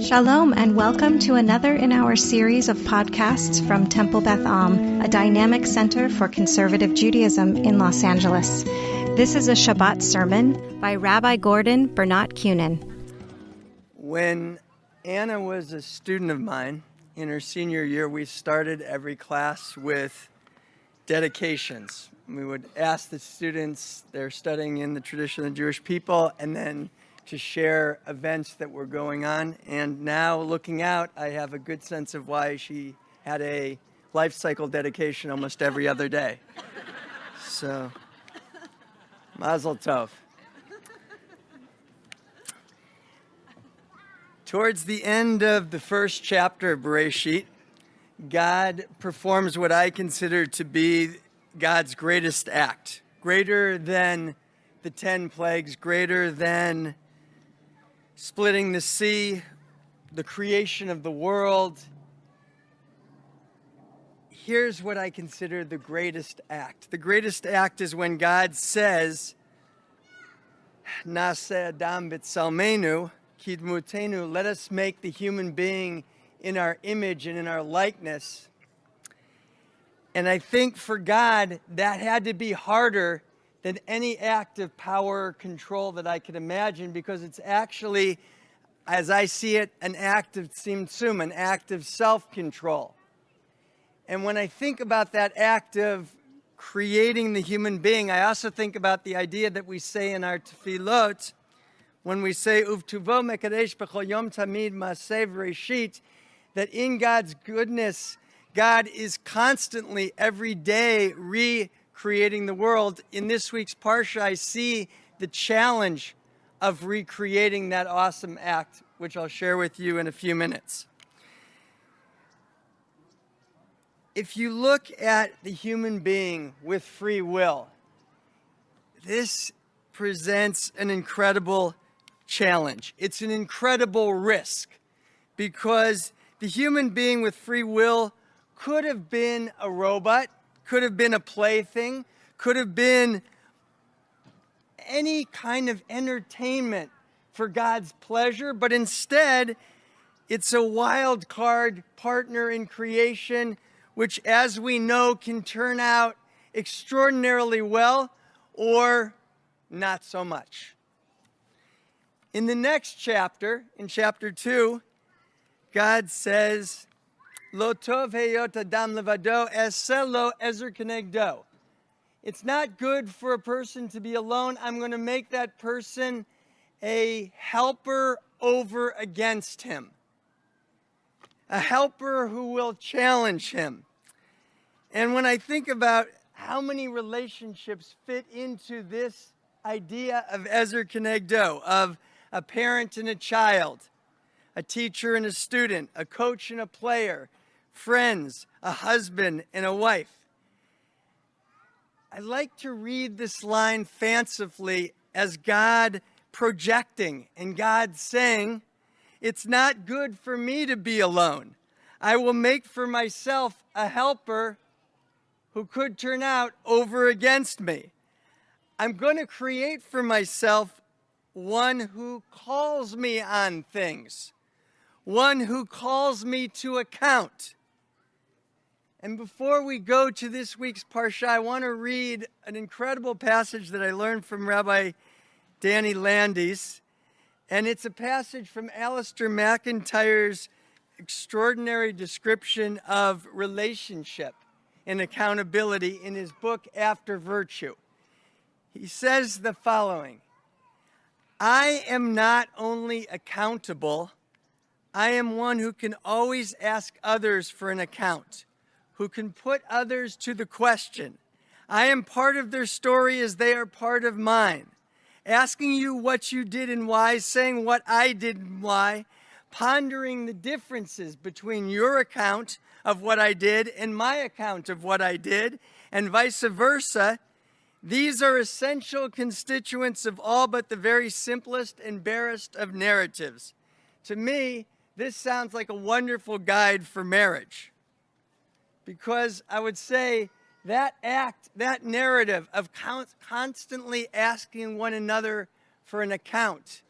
Shalom and welcome to another in our series of podcasts from Temple Beth Am, a dynamic center for conservative Judaism in Los Angeles. This is a Shabbat sermon by Rabbi Gordon Bernat-Kunin. When Anna was a student of mine in her senior year, we started every class with dedications. We would ask the students, they're studying in the tradition of the Jewish people, and then to share events that were going on. And now looking out, I have a good sense of why she had a life cycle dedication almost every other day. So, mazel tov. Towards the end of the first chapter of Bereshit, God performs what I consider to be God's greatest act, greater than the 10 plagues, greater than splitting the sea, the creation of the world. Here's what I consider the greatest act. The greatest act is when God says, Naseh Adam b'tzelmenu, kidmutenu, let us make the human being in our image and in our likeness. And I think for God, that had to be harder than any act of power or control that I could imagine, because it's actually, as I see it, an act of tzimtzum, an act of self-control. And when I think about that act of creating the human being, I also think about the idea that we say in our tefillot, when we say, Uvtuvo mekadesh b'chol yom tamid ma'aseh v'reshit, that in God's goodness, God is constantly, every day, recreating the world. In this week's Parsha, I see the challenge of recreating that awesome act, which I'll share with you in a few minutes. If you look at the human being with free will, this presents an incredible challenge. It's an incredible risk, because the human being with free will could have been a robot, could have been a plaything, could have been any kind of entertainment for God's pleasure, but instead, it's a wild card partner in creation, which, as we know, can turn out extraordinarily well or not so much. In the next chapter, in chapter 2, God says, Lo tov heyot adam levado, eseh lo Ezer-Kenegdo. It's not good for a person to be alone. I'm going to make that person a helper over against him. A helper who will challenge him. And when I think about how many relationships fit into this idea of Ezer-Kenegdo, of a parent and a child, a teacher and a student, a coach and a player, friends, a husband and a wife, I like to read this line fancifully as God projecting and God saying, it's not good for me to be alone. I will make for myself a helper who could turn out over against me. I'm going to create for myself one who calls me on things, one who calls me to account. And before we go to this week's Parsha, I want to read an incredible passage that I learned from Rabbi Danny Landis. And it's a passage from Alistair McIntyre's extraordinary description of relationship and accountability in his book, After Virtue. He says the following: I am not only accountable, I am one who can always ask others for an account, who can put others to the question. I am part of their story as they are part of mine. Asking you what you did and why, saying what I did and why, pondering the differences between your account of what I did and my account of what I did, and vice versa. These are essential constituents of all but the very simplest and barest of narratives. To me, this sounds like a wonderful guide for marriage, because I would say that act, that narrative of constantly asking one another for an account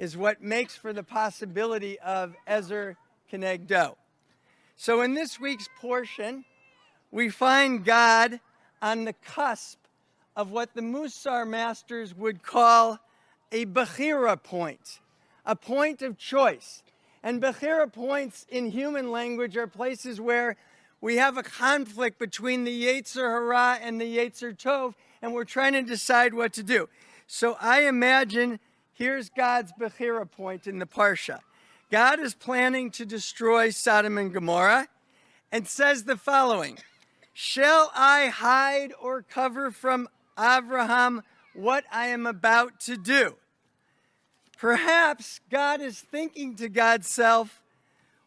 is what makes for the possibility of Ezer-Kenegdo. So in this week's portion, we find God on the cusp of what the Musar masters would call a Bechira point, a point of choice. And Bechira points in human language are places where we have a conflict between the Yetzer Hara and the Yetzer Tov, and we're trying to decide what to do. So I imagine here's God's Bechira point in the Parsha. God is planning to destroy Sodom and Gomorrah and says the following: shall I hide or cover from Abraham what I am about to do? Perhaps God is thinking to God's self,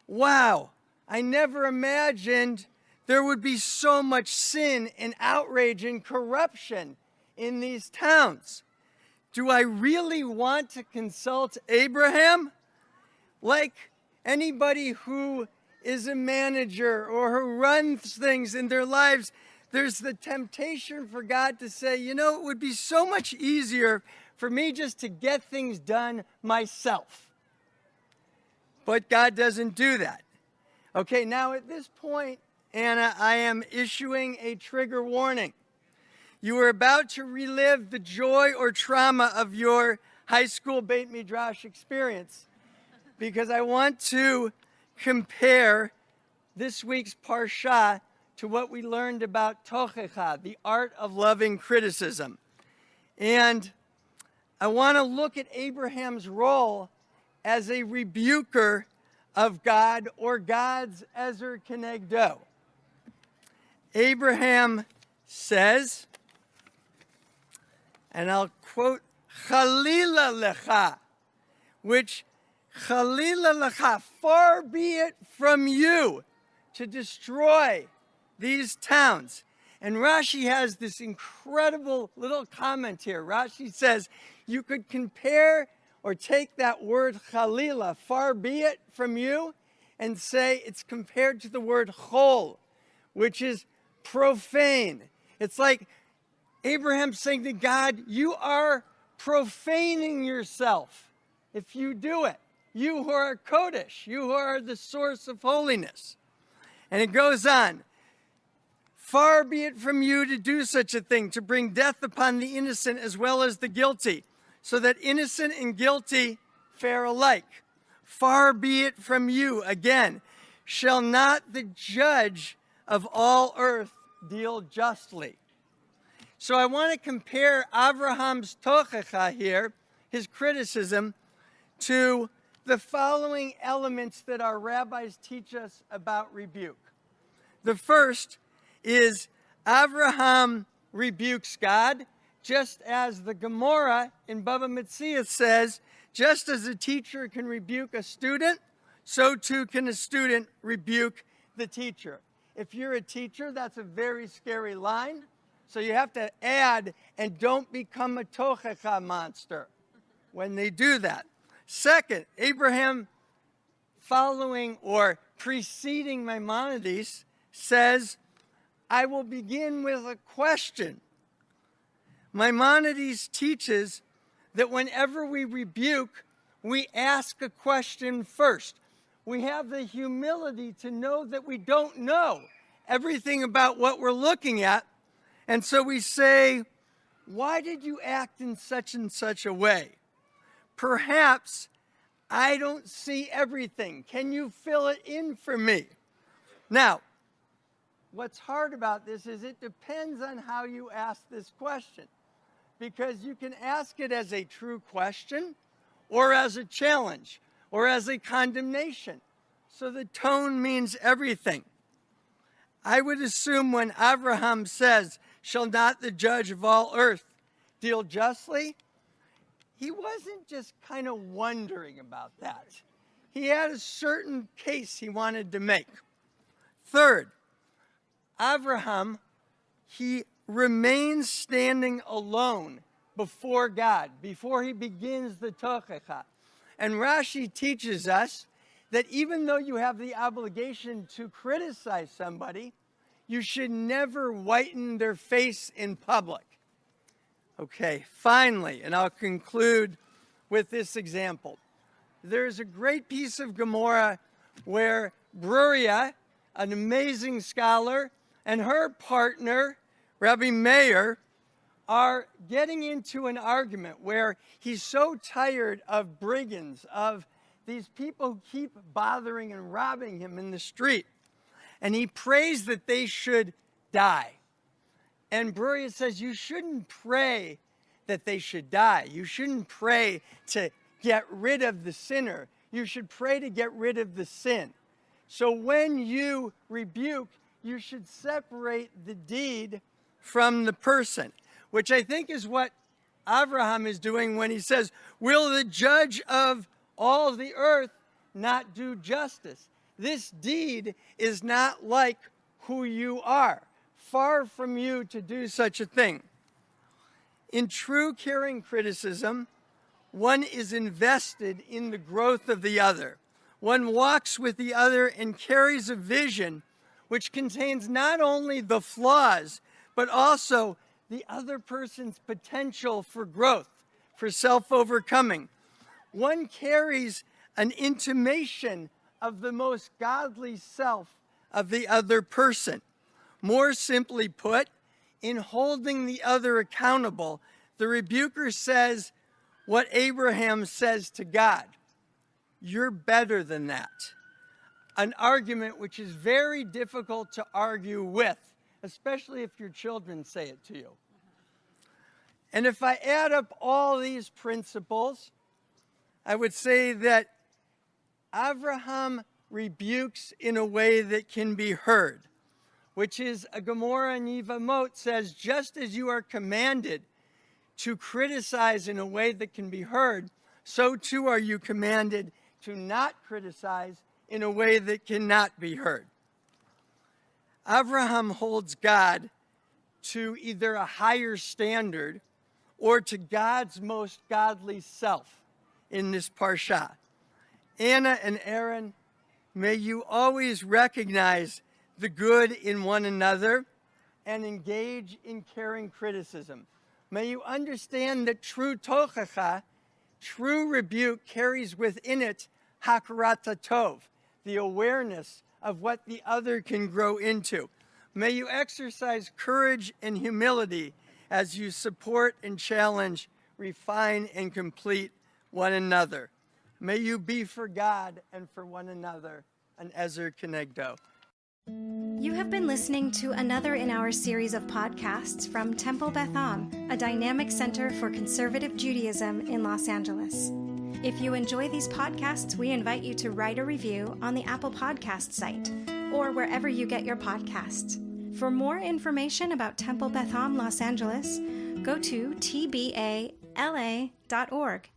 wow, I never imagined there would be so much sin and outrage and corruption in these towns. Do I really want to consult Abraham? Like anybody who is a manager or who runs things in their lives, there's the temptation for God to say, you know, it would be so much easier for me just to get things done myself. But God doesn't do that. Okay, now at this point, Anna, I am issuing a trigger warning. You are about to relive the joy or trauma of your high school Beit Midrash experience, because I want to compare this week's Parsha to what we learned about Tochecha, the art of loving criticism. And I want to look at Abraham's role as a rebuker of God, or God's Ezer-Kenegdo. Abraham says, and I'll quote, Chalila lecha, which Chalila lecha, far be it from you to destroy these towns. And Rashi has this incredible little comment here. Rashi says, you could compare or take that word Chalila, far be it from you, and say it's compared to the word Chol, which is profane. It's like Abraham saying to God, you are profaning yourself if you do it. You who are Kodesh, you who are the source of holiness. And it goes on. Far be it from you to do such a thing, to bring death upon the innocent as well as the guilty, so that innocent and guilty fare alike. Far be it from you, again, shall not the judge of all earth deal justly. So I want to compare Abraham's tochecha here, his criticism, to the following elements that our rabbis teach us about rebuke. The first is Abraham rebukes God, just as the Gemara in Bava Metzia says, just as a teacher can rebuke a student, so too can a student rebuke the teacher. If you're a teacher, that's a very scary line. So you have to add, and don't become a tochecha monster when they do that. Second, Abraham, following or preceding Maimonides, says, I will begin with a question. Maimonides teaches that whenever we rebuke, we ask a question first. We have the humility to know that we don't know everything about what we're looking at. And so we say, why did you act in such and such a way? Perhaps I don't see everything. Can you fill it in for me? Now, what's hard about this is it depends on how you ask this question, because you can ask it as a true question or as a challenge or as a condemnation. So the tone means everything. I would assume when Abraham says, shall not the judge of all earth deal justly? He wasn't just kind of wondering about that. He had a certain case he wanted to make. Third, Abraham, he remains standing alone before God, before he begins the tochecha. And Rashi teaches us that even though you have the obligation to criticize somebody, you should never whiten their face in public. Okay, finally, and I'll conclude with this example. there's a great piece of Gemara where Bruria, an amazing scholar, and her partner, Rabbi Meir, are getting into an argument where he's so tired of brigands, of these people who keep bothering and robbing him in the street. And he prays that they should die. And Bruria says, you shouldn't pray that they should die. You shouldn't pray to get rid of the sinner. You should pray to get rid of the sin. So when you rebuke, you should separate the deed from the person, which I think is what Abraham is doing when he says, will the judge of all the earth not do justice? This deed is not like who you are. Far from you to do such a thing. In true caring criticism, one is invested in the growth of the other. One walks with the other and carries a vision which contains not only the flaws, but also the other person's potential for growth, for self-overcoming. One carries an intimation of the most godly self of the other person. More simply put, in holding the other accountable, the rebuker says what Abraham says to God. You're better than that. An argument which is very difficult to argue with, especially if your children say it to you. And if I add up all these principles, I would say that Abraham rebukes in a way that can be heard, which is a Gemara in Yevamot says, just as you are commanded to criticize in a way that can be heard, so too are you commanded to not criticize in a way that cannot be heard. Abraham holds God to either a higher standard or to God's most godly self in this parsha. Anna and Aaron, may you always recognize the good in one another and engage in caring criticism. May you understand that true tochacha, true rebuke, carries within it hakarat tov, the awareness of what the other can grow into. May you exercise courage and humility as you support and challenge, refine and complete one another. May you be for God and for one another an Ezer-Kenegdo. You have been listening to another in our series of podcasts from Temple Beth Am, a dynamic center for conservative Judaism in Los Angeles. If you enjoy these podcasts, we invite you to write a review on the Apple Podcast site or wherever you get your podcasts. For more information about Temple Beth Am Los Angeles, go to tbala.org.